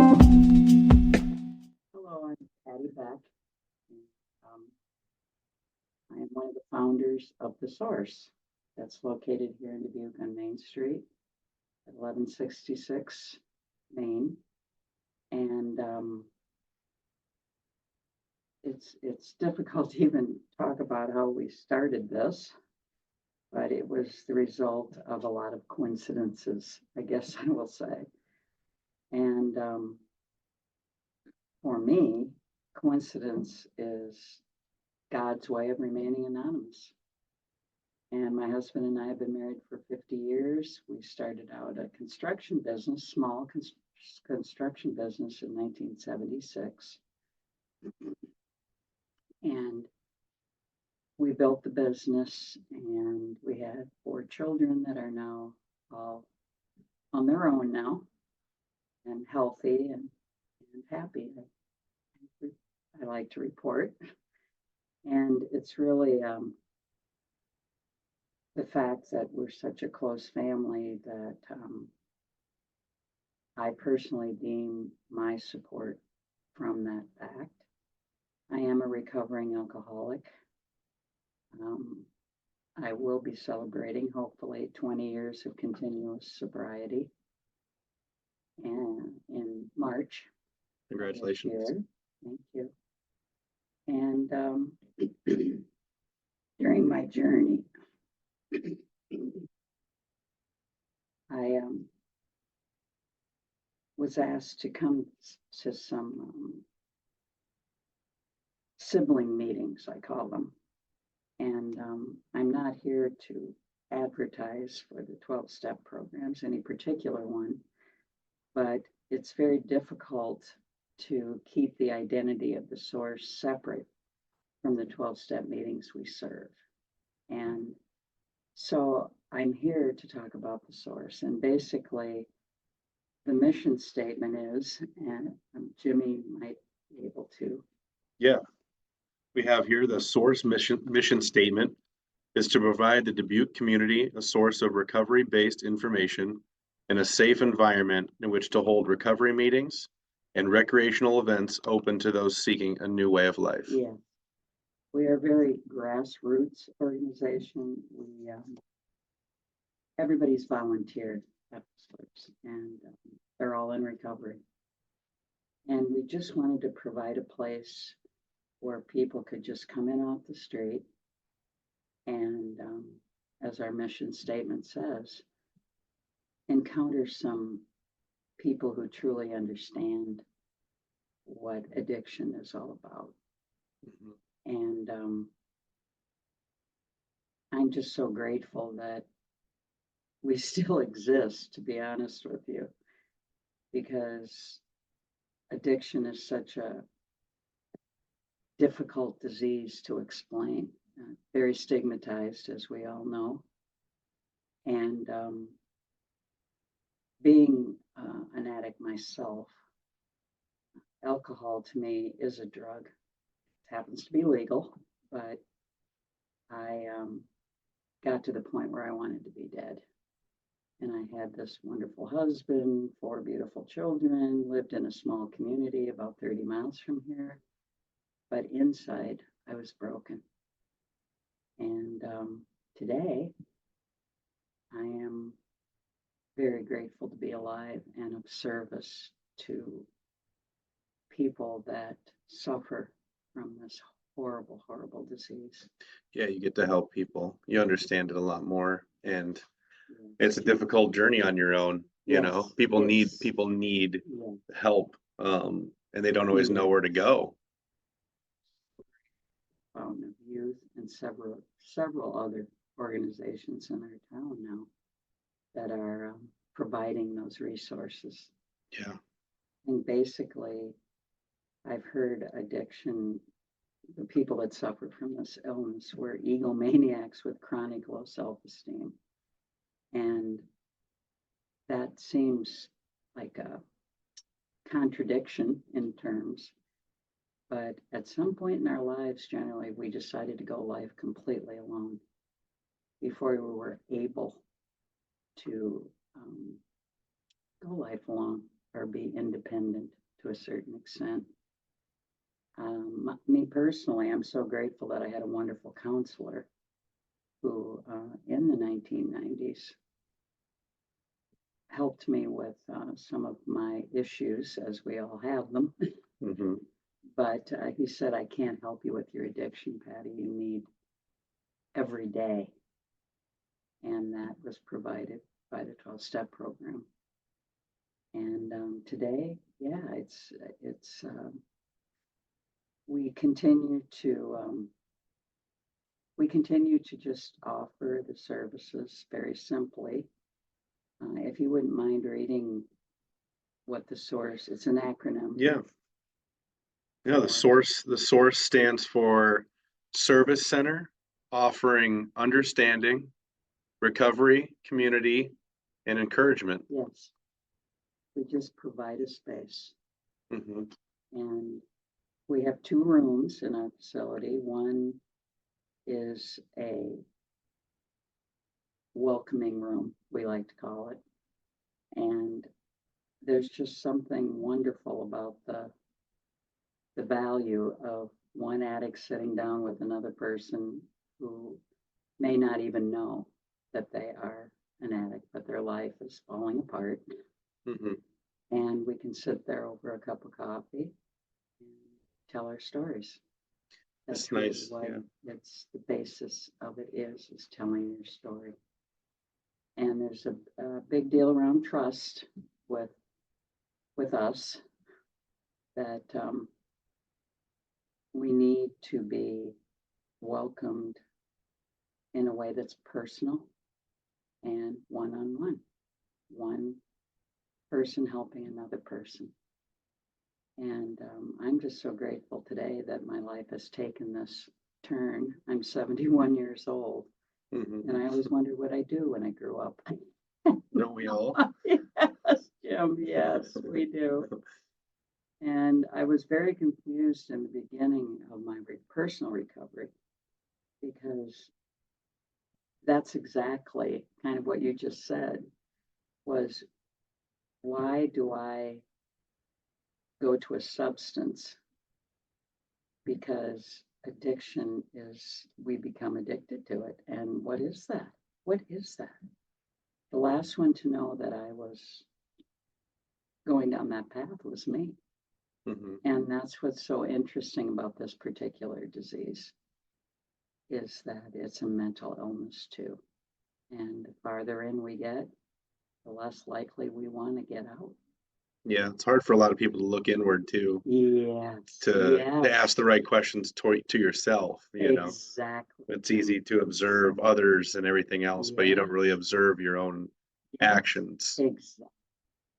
Hello, I'm Patty Beck. Um, I am one of the founders of The Source that's located here in Dubuque on Main Street at 1166 Main. And it's difficult to even talk about how we started this, but it was the result of a lot of coincidences, I guess I will say. And for me, coincidence is God's way of remaining anonymous. And my husband and I have been married for 50 years. We started out a construction business, small construction business in 1976. And we built the business, and we had 4 children that are now all on their own now and healthy and happy. I like to report. And it's really the fact that we're such a close family that I personally deem my support from that fact. I am a recovering alcoholic. I will be celebrating, hopefully, 20 years of continuous sobriety and in March. Congratulations. Thank you. And during my journey, I was asked to come to some sibling meetings, I call them. And I'm not here to advertise for the 12-step programs, any particular one, but it's very difficult to keep the identity of the source separate from the 12-step meetings we serve. And so I'm here to talk about the source. And basically, the mission statement is, and Jimmy might be able to. Yeah, we have here the source mission statement is to provide the Dubuque community a source of recovery-based information and a safe environment in which to hold recovery meetings and recreational events open to those seeking a new way of life. Yeah, we are a very grassroots organization. We everybody's volunteered at the source, and they're all in recovery. And we just wanted to provide a place where people could just come in off the street and, as our mission statement says, encounter some people who truly understand what addiction is all about. Mm-hmm. And I'm just so grateful that we still exist, to be honest with you, because addiction is such a difficult disease to explain, very stigmatized, as we all know. And being an addict myself, alcohol to me is a drug. It happens to be legal, but I got to the point where I wanted to be dead. And I had this wonderful husband, 4 beautiful children, lived in a small community about 30 miles from here. But inside, I was broken. And today, I am very grateful to be alive and of service to people that suffer from this horrible, horrible disease. Yeah, you get to help people. You understand it a lot more. And it's a difficult journey on your own. You know, people need help, and they don't always know where to go. Of youth and several other organizations in our town now that are providing those resources. Yeah. And basically, I've heard addiction, the people that suffer from this illness were egomaniacs with chronic low self-esteem. And that seems like a contradiction in terms. But at some point in our lives, generally, we decided to go life completely alone before we were able to go life alone. or be independent to a certain extent. Me personally, I'm so grateful that I had a wonderful counselor who, in the 1990s, helped me with some of my issues, as we all have them. Mm-hmm. But he said, I can't help you with your addiction, Patty. You need every day. And that was provided by the 12-step program. And today, yeah, it's we continue to just offer the services very simply. If you wouldn't mind reading what the source, it's an acronym. Yeah. Yeah, the source stands for Service Center, offering understanding, recovery, community, and encouragement. Yes. We just provide a space. Mm-hmm. And we have 2 rooms in our facility. One is a welcoming room, we like to call it. And there's just something wonderful about the value of one addict sitting down with another person who may not even know that they are an addict, but their life is falling apart. Mm-hmm. And we can sit there over a cup of coffee and tell our stories. That's really nice. what Yeah. it's the basis of it is telling your story. And there's a big deal around trust with us that we need to be welcomed in a way that's personal and one-on-one. One person helping another person. And I'm just so grateful today that my life has taken this turn. I'm 71 years old. Mm-hmm. And I always wondered what I'd do when I grew up. Don't we all? Yes, Jim, yes, we do. And I was very confused in the beginning of my personal recovery because that's exactly kind of what you just said was, why do I go to a substance? Because addiction is, we become addicted to it. And what is that? What is that? The last one to know that I was going down that path was me. Mm-hmm. And that's what's so interesting about this particular disease is that it's a mental illness too. And the farther in we get, the less likely we want to get out. Yeah, it's hard for a lot of people to look inward too, Yes. to Yes. ask the right questions to yourself, you know. Exactly. It's easy to observe others and everything else, but you don't Yeah. really observe your own actions. Exactly.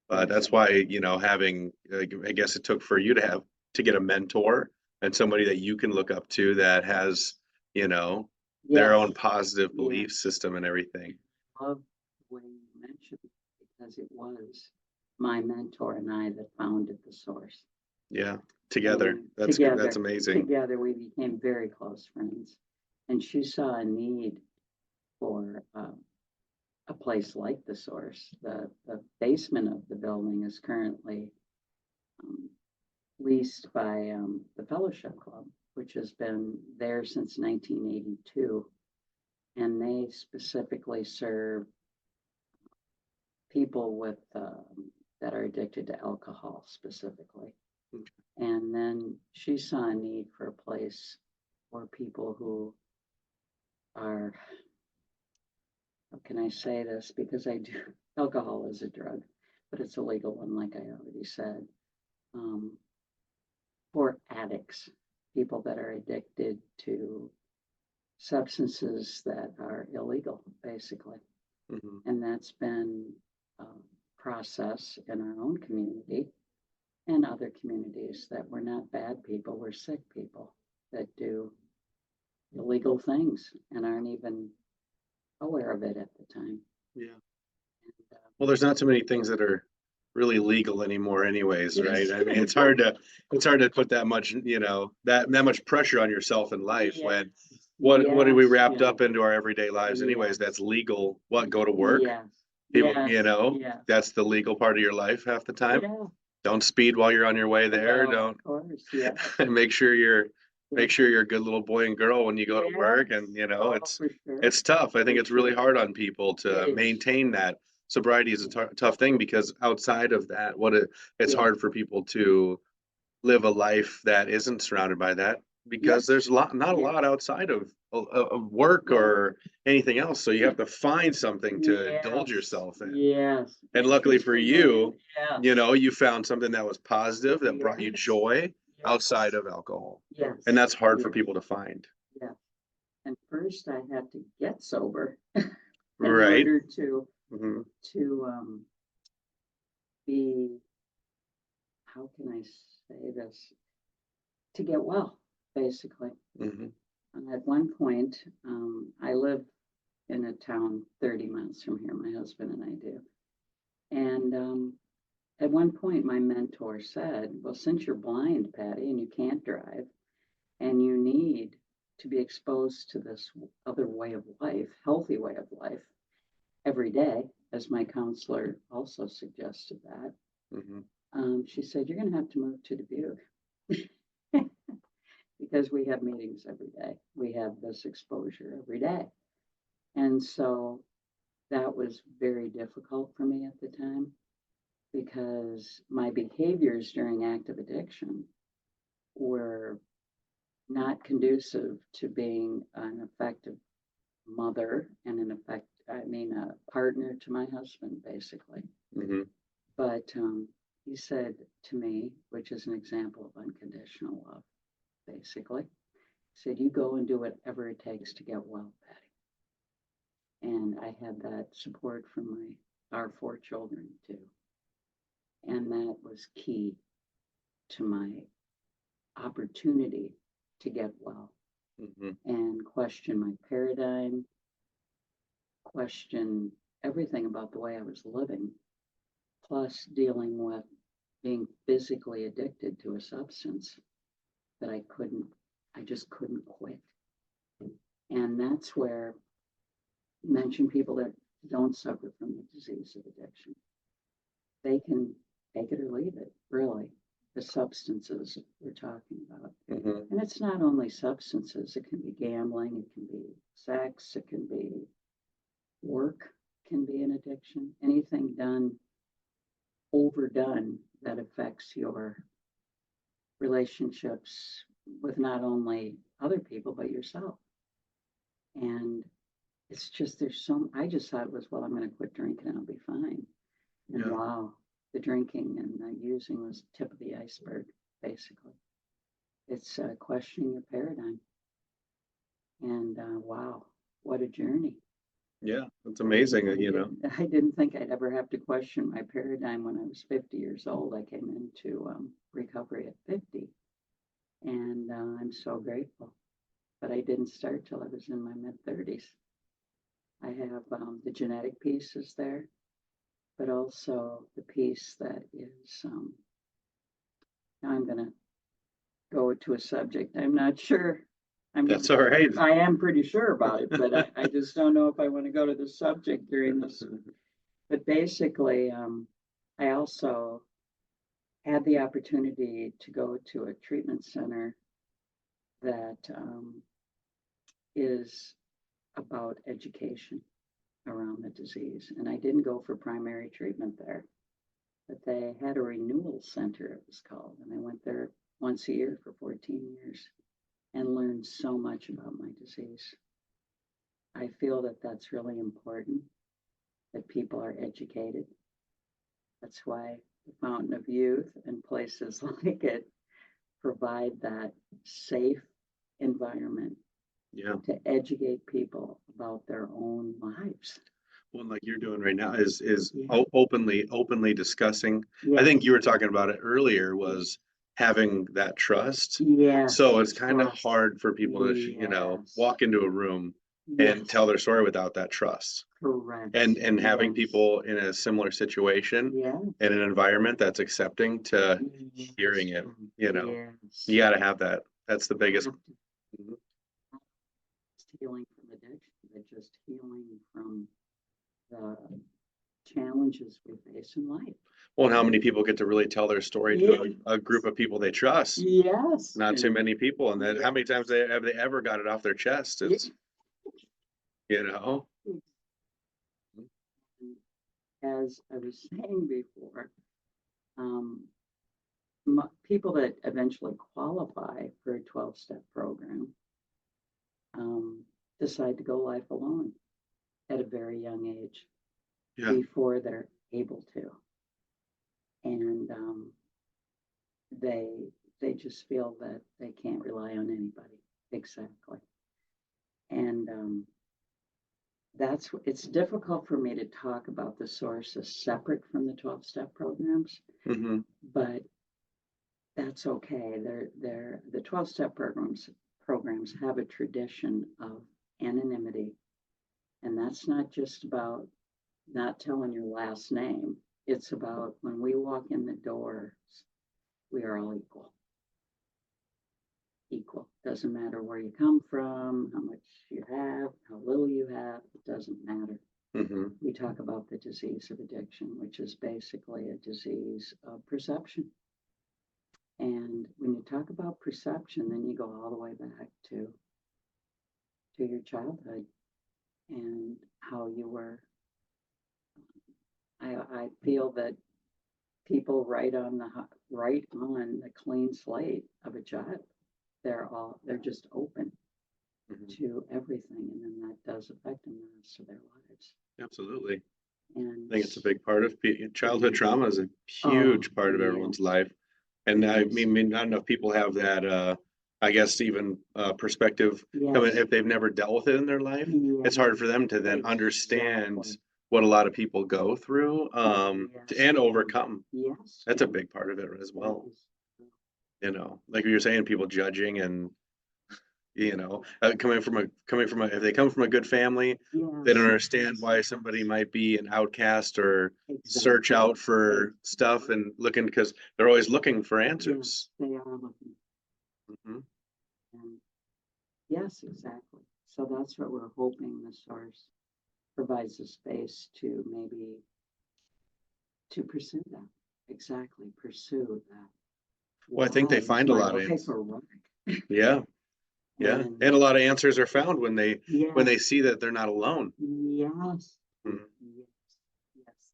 But that's why, you know, having, I guess it took for you to get a mentor and somebody that you can look up to that has, you know, their own Yes. positive Yeah. belief system and everything. I love the way you mentioned it because it was my mentor and I that founded the source. Yeah, together. And That's good. together, That's amazing. together we became very close friends. And she saw a need for a place like the source. The basement of the building is currently leased by the Fellowship Club, which has been there since 1982. And they specifically serve people with that are addicted to alcohol specifically. Okay. And then she saw a need for a place for people who are, how can I say this? Because I do, alcohol is a drug, but it's a legal one, like I already said. For addicts, people that are addicted to substances that are illegal, basically. Mm-hmm. And that's been a process in our own community and other communities that we're not bad people, we're sick people that do illegal things and aren't even aware of it at the time. Yeah. And, Well, there's not too many things that are really legal anymore anyways, right? I mean, it's hard to put that much, you know, that much pressure on yourself in life when what do we wrapped up into our everyday lives anyways? That's legal. What, go to work? Yes. People, Yes. that's the legal part of your life half the time. Yeah. Don't speed while you're on your way there. Well, Don't of course, yeah. make sure you're Yeah. a good little boy and girl when you go to work. And Oh, for sure. it's tough. I think For it's really sure. hard on people It to is. maintain that. Sobriety is a tough thing because outside of that, it's Yeah. hard for people to live a life that isn't surrounded by that because Yes. there's not a Yes. lot outside of work Yeah. or anything else. So you have to find something to indulge Yes. yourself in. Yes. And luckily for you, Yeah. you found something that was positive that brought you Yes. joy Yes. outside of alcohol. Yes. And that's hard for Yes. people to find. Yeah. And first I had to get sober in Right. order to Mhm. be, how can I say this? To get well, basically. Mhm. And at one point, I live in a town 30 miles from here, my husband and I do. And at one point, my mentor said, well, since you're blind, Patty, and you can't drive, and you need to be exposed to this other way of life, healthy way of life, every day, as my counselor also suggested that, Mhm. she said, you're going to have to move to Dubuque because we have meetings every day. We have this exposure every day. And so that was very difficult for me at the time because my behaviors during active addiction were not conducive to being an effective mother and a partner to my husband, basically. Mhm. But he said to me, which is an example of unconditional love, basically, he said, you go and do whatever it takes to get well, Patty. And I had that support from our 4 children too. And that was key to my opportunity to get well Mhm. and question my paradigm, question everything about the way I was living, plus dealing with being physically addicted to a substance that I just couldn't quit. And that's where you mention people that don't suffer from the disease of addiction. They can take it or leave it, really. The substances we're talking about. Mhm. And it's not only substances, it can be gambling, it can be sex, it can be work, can be an addiction. Anything overdone that affects your relationships with not only other people, but yourself. And it's just, I just thought it was, well, I'm going to quit drinking and I'll be fine. And Yeah. wow, the drinking and the using was the tip of the iceberg, basically. It's questioning your paradigm. And wow, what a journey. Yeah. It's amazing, I didn't think I'd ever have to question my paradigm when I was 50 years old. I came into recovery at 50. And I'm so grateful. But I didn't start till I was in my mid 30s. I have the genetic pieces there, but also the piece that is, now I'm going to go to a subject I'm not sure. That's all right. I am pretty sure about it, but I just don't know if I want to go to the subject during this. But basically, I also had the opportunity to go to a treatment center that is about education around the disease. And I didn't go for primary treatment there, but they had a renewal center, it was called. And I went there once a year for 14 years and learned so much about my disease. I feel that that's really important, that people are educated. That's why the Fountain of Youth and places like it provide that safe environment to educate people about their own lives. Well, like you're doing right now is Yeah. openly discussing. I Yes. think you were talking about it earlier was having that trust. Yes. So it's kind of Trust. hard for people to, Yes. walk into a room Yes. and tell their story without that trust. Correct. And having Yes. people in a similar situation Yes. in an environment that's accepting to Yes. hearing it, Yes. you got to have that. That's the biggest. Mhm. Healing from addiction, but just healing from the challenges we face in life. Well, and how many people get to really tell their story to a group of people they trust? Yes. Not too and- many people. And then how many times have they ever got it off their chest? It's, you know, As I was saying before, people that eventually qualify for a 12-step program decide to go life alone at a very young age yeah. before they're able to. And they just feel that they can't rely on anybody. Exactly. And it's difficult for me to talk about the sources separate from the 12-step programs, Mm-hmm. but that's okay. The 12-step programs have a tradition of anonymity, and that's not just about not telling your last name. It's about when we walk in the doors, we are all equal. Equal. Doesn't matter where you come from, how much you have, how little you have, it doesn't matter. Mm-hmm. We talk about the disease of addiction, which is basically a disease of perception. And when you talk about perception, then you go all the way back to your childhood and how you were. I feel that people write on the clean slate of a child. They're just open to everything, and then that does affect them the rest of their lives. Absolutely. And I think it's a big part of childhood trauma is a huge part of everyone's life. And I mean, not enough people have that, I guess, even perspective. I mean, if they've never dealt with it in their life, it's hard for them to then understand what a lot of people go through and overcome. Yes. That's a big part of it as well. You know, like you're saying, people judging and, you know, coming from if they come from a good family, they don't understand why somebody might be an outcast or search out for stuff and looking, because they're always looking for answers. Yes, they are looking. Mm-hmm. And yes, exactly. So that's what we're hoping the source provides a space to maybe to pursue that. Exactly, pursue that. Well, I think they find a lot of answers. Yeah. Yeah. And a lot of answers are found when they see that they're not alone. Yes. Mhm. Yes. Yes.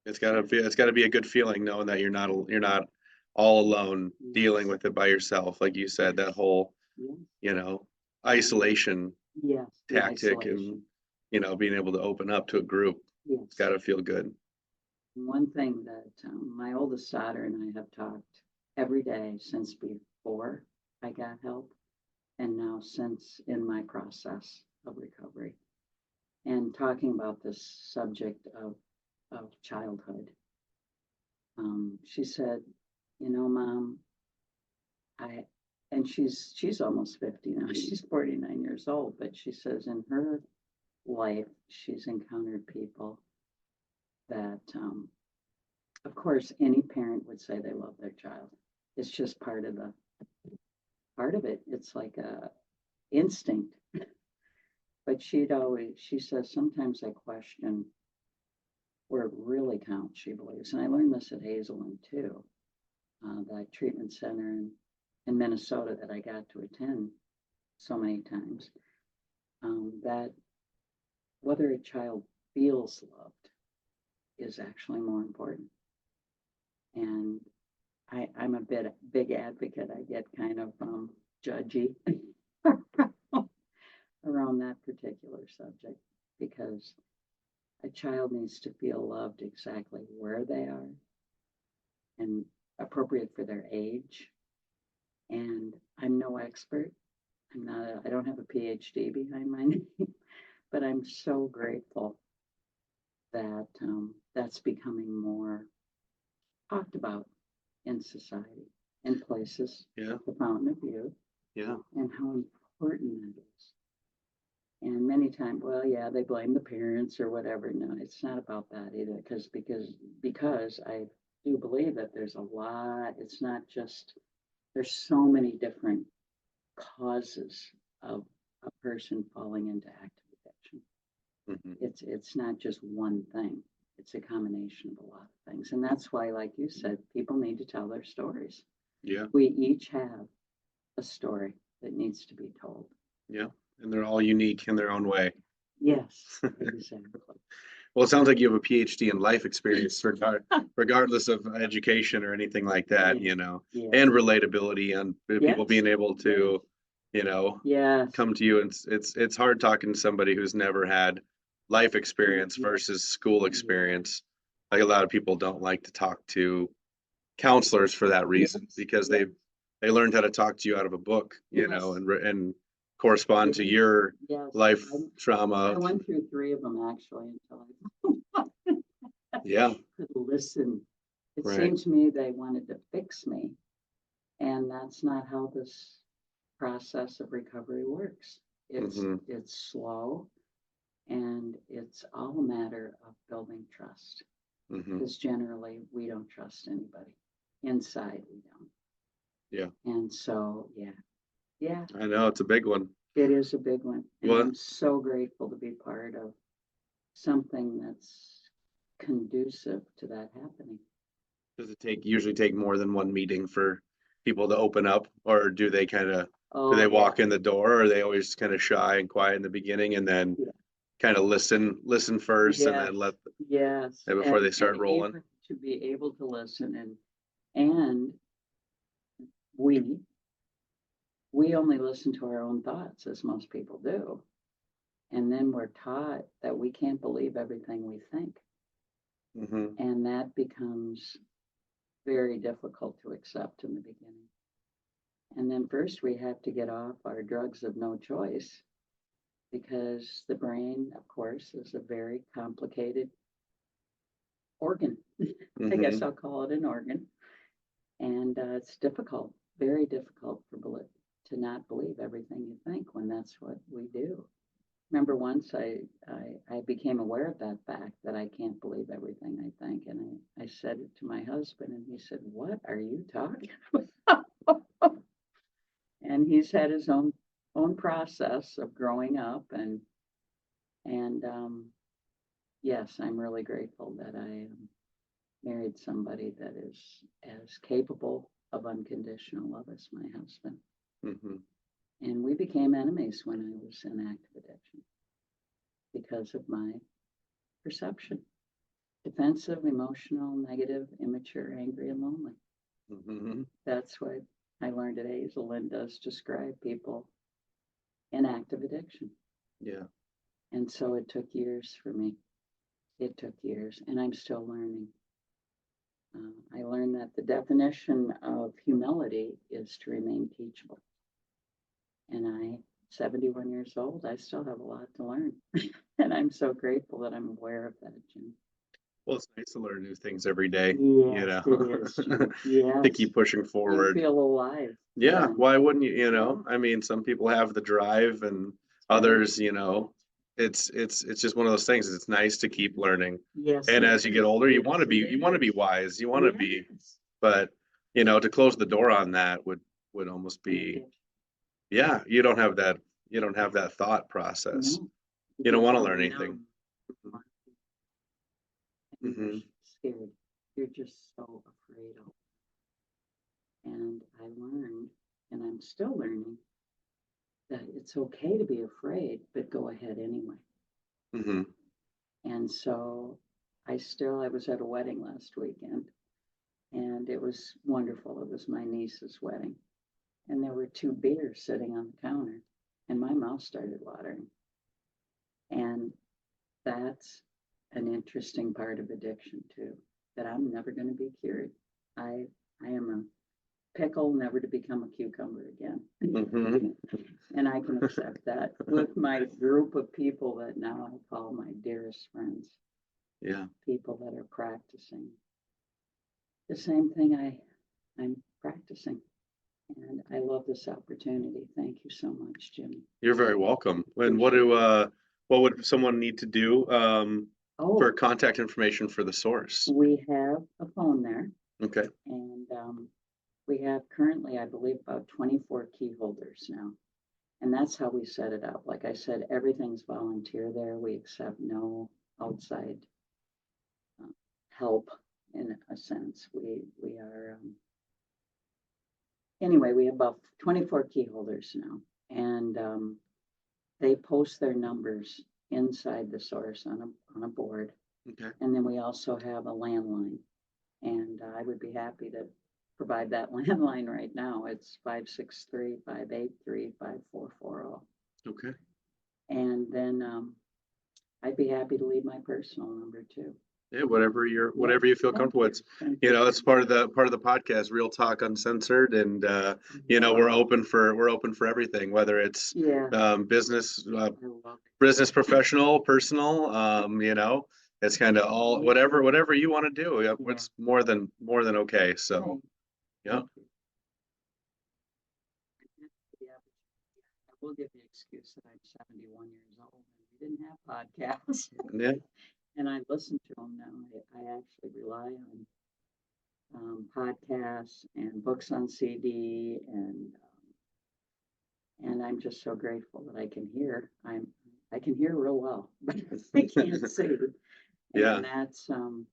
It's gotta be a good feeling knowing that you're not all alone dealing with it by yourself. Like you said, that whole, you know, isolation tactic and, you know, being able to open up to a group. It's gotta feel good. One thing that my oldest daughter and I have talked every day since before I got help, and now since in my process of recovery, and talking about this subject of childhood. She said, you know, Mom, and she's almost 50 now. She's 49 years old, but she says in her life, she's encountered people that, of course, any parent would say they love their child. It's just part of it. It's like a instinct. But she says, sometimes I question where it really counts, she believes. And I learned this at Hazelland too, that treatment center in Minnesota that I got to attend so many times, that whether a child feels loved is actually more important. And I'm a big advocate. I get kind of judgy around that particular subject because a child needs to feel loved exactly where they are and appropriate for their age. And I'm no expert. I don't have a PhD behind my name, but I'm so grateful that that's becoming more talked about in society, in places, the Fountain of Youth, and how important that is. And many times, well, yeah, they blame the parents or whatever. No, it's not about that either, because I do believe that there's a lot. It's not just there's so many different causes of a person falling into active addiction. It's not just one thing. it's a combination of a lot of things. And that's why, like you said, people need to tell their stories. Yeah, We each have a story that needs to be told. yeah. And they're all unique in their own way. Yes, exactly. Well, it sounds like you have a PhD in life experience regardless of education or anything like that, Yeah. you know, Yeah. and relatability and people Yes. being able to, you know, Yes. come to you. And it's hard talking to somebody who's never had life experience Yeah. versus school experience. Like a lot of people don't like to talk to counselors for that reason Yes. because Yes. they learned how to talk to you out of a book, you know, Yes. and correspond to your Yes. life I trauma. went through 3 of them actually until I Yeah, could listen. It right. seemed to me they wanted to fix me, and that's not how this process of recovery works. Mhm. It's slow, and it's all a matter of building trust. Mhm. Because generally we don't trust anybody. Inside we don't. Yeah. And so yeah, I know it's a big one. it is a big one. And What I'm so grateful to be part of something that's conducive to that happening. does it usually take more than one meeting for people to open up, or do they do they Oh yeah. walk in the door, or are they always kind of shy and quiet in the beginning and then Yeah. kind of listen first and then Yes. Yes. before they start rolling? Able to be able to listen, and we only listen to our own thoughts, as most people do. And then we're taught that we can't believe everything we think. Hmm. And that becomes very difficult to accept in the beginning. And then first we have to get off our drugs of no choice, because the brain, of course, is a very complicated organ. I guess Hmm. I'll call it an organ. And it's difficult, very difficult to not believe everything you think when that's what we do. Remember once I became aware of that fact, that I can't believe everything I think. And I said it to my husband, and he said, "What are you talking about?" And he's had his own process of growing up, and yes, I'm really grateful that I married somebody that is as capable of unconditional love as my husband. Hmm. And we became enemies when I was in active addiction because of my perception: defensive, emotional, negative, immature, angry, and lonely. Hmm. That's what I learned at Hazel and does describe people in active addiction. Yeah. And so it took years for me. It took years, and I'm still learning. I learned that the definition of humility is to remain teachable. And 71 years old, I still have a lot to learn. And I'm so grateful that I'm aware of that, Jim. Well, it's nice to learn new things every day, you Yes, know, it is, Jim. to Yes. keep pushing You forward. feel alive. Yeah, Yeah. why wouldn't you, you know? Yeah. I mean, some people have the drive and Right. others, you know, it's just one of those things. It's nice to keep learning. Yes. And It as you get is. older, Yes, it you want to be is. wise. You want to be, Yes. but you know, to close the door on that would almost An be, addiction. yeah, you don't have that thought process. No, You you don't want to become learn anything. numb. And you're Hmm. scared. You're just so afraid of. And I learned, and I'm still learning, that it's okay to be afraid, but go ahead anyway. Hmm. And so I was at a wedding last weekend, and it was wonderful. It was my niece's wedding. And there were 2 beers sitting on the counter, and my mouth started watering. And that's an interesting part of addiction too, that I'm never going to be cured. I am a pickle, never to become a cucumber again. Hmm. And I can accept that with my group of people that now I call my dearest friends, Yeah. people that are practicing the same thing I'm practicing. And I love this opportunity. Thank you so much, Jimmy. You're very welcome. And Appreciate it. what would someone need to do for Oh, contact information for the source? we have a phone there, Okay. and we have currently, I believe, about 24 key holders now. And that's how we set it up. Like I said, everything's volunteer there. We accept no outside help in a sense. We are, anyway, we have about 24 key holders now, and they post their numbers inside the source on a board. Okay. And then we also have a landline, and I would be happy to provide that landline right now. It's 563-583-5440. Okay. And then I'd be happy to leave my personal number too. Yeah, whatever you feel comfortable with. Thank You know, it's part of the podcast, real talk uncensored, and you know, we're open for everything, whether it's Yeah, business, I love business, professional, personal, you know, it's kind of all whatever you want to do. Yeah, Yeah. it's more than okay. it. So yeah. Thank you. Yeah, I will give the excuse that I'm 71 years old and we didn't have podcasts. Yeah. And I listen to them now. I actually rely on podcasts and books on CD, and I'm just so grateful that I can hear. I can hear real well, but I can't see. Yeah. And that's and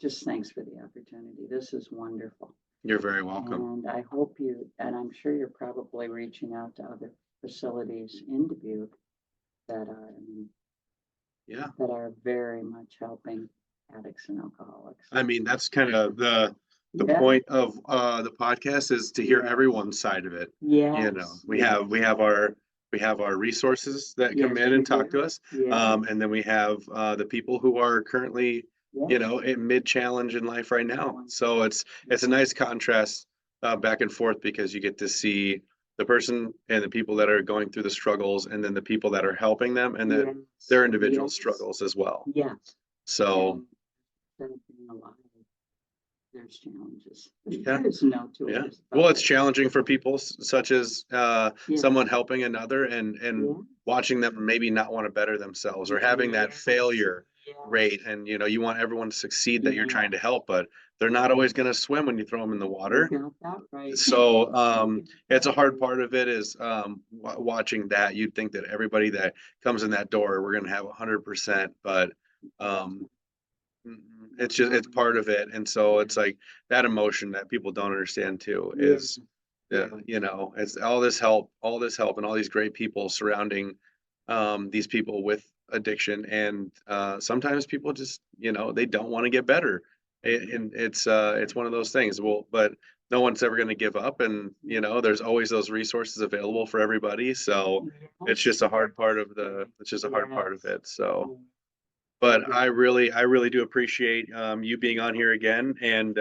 just thanks for the opportunity. This is wonderful. You're very welcome. And I hope and I'm sure you're probably reaching out to other facilities in Dubuque that are Yeah. that are very much helping addicts and alcoholics. I mean, that's kind of the Yeah. point of the podcast, is to hear Yeah. everyone's side of it. Yes. You know, we have our resources that come Yes, in we and talk do. to us. Yeah. And then we have the people who are currently, you Yeah. know, in mid challenge in life right now. So it's a nice contrast back and forth, because you get to see the person and the people that are going through the struggles, and then the people that are helping them, and then Yes. their individual Yes. struggles as well. Yes. So And being alive, there's challenges. Yeah. There's no two yeah, ways well, about it's it. challenging for people such as Yeah. someone helping another, and Yeah. watching them maybe not want to better themselves, or having that Yes. failure Yes. rate. And you know, you want everyone to succeed that you're Yeah. trying to help, but they're not always going to swim when you throw them in the water. You got that right. So You got it's a that hard right. part of it, is watching that. You'd think that everybody that comes in that door, we're going to have 100%, but it's part of it. And so it's like that emotion that people don't understand too is, Yeah. you know, it's all this help and all these great people surrounding these people with addiction. And sometimes people just, you know, they don't want to get better. And it's one of those things. Well, but no one's ever going to give up, and you know, there's always those resources available for everybody. So it's just a hard part of it. So but I really do appreciate you being on here again. And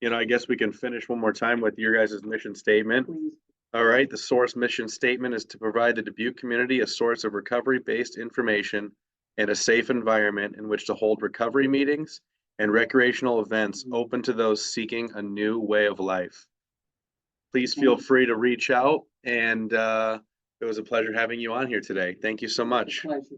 you know, I guess we can finish one more time with your guys' mission statement. Please. All right, the source mission statement is to provide the Dubuque community a source of recovery-based information and a safe environment in which to hold recovery meetings and recreational events open to those seeking a new way of life. Please feel free to reach out, and it was a pleasure having you on here today. Thank you so much. Pleasure.